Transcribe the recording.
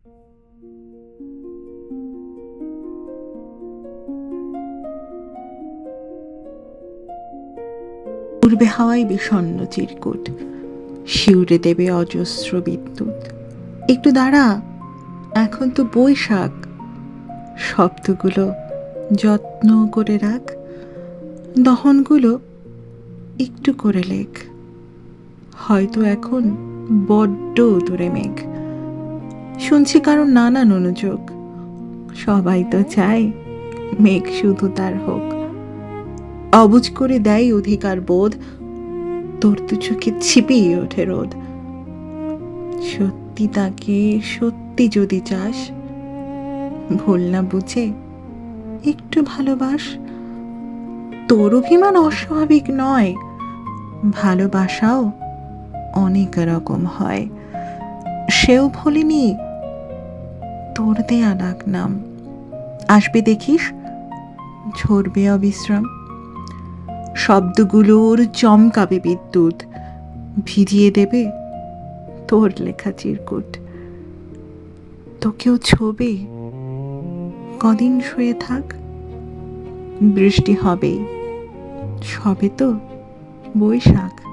উড়বে হাওয়ায় বিষণ্ণ চিরকুট, শিউরে দেবে অজস্র বিদ্যুৎ। একটু দাঁড়া, এখন তো বৈশাখ। শব্দগুলো যত্ন করে রাখ, দহনগুলো একটু করে লেখ। হয়তো এখন বড্ড দূরে মেঘ, শুনছি কারণ নানান অনুযোগ। সবাই তো চায় মেঘ শুধু তার হোক, অবুঝ করে দেয় অধিকার বোধ, তোর দু চোখে ছিপিয়ে ওঠে রোদ। সত্যি তাকে সত্যি যদি চাস, ভুল না বুঝে একটু ভালোবাস। তোর অভিমান অস্বাভাবিক নয়, ভালোবাসাও অনেক রকম হয়। সেও ভুলিনি তোর দেয়া ডাক নাম। আসবে দেখিস, ঝরবে অবিশ্রাম। শব্দগুলোর চমকাবে বিদ্যুৎ, ভিজিয়ে দেবে তোর লেখা চিরকুট। তোকেও ছবে, কদিন শুয়ে থাক, বৃষ্টি হবেই, সবে তো বৈশাখ।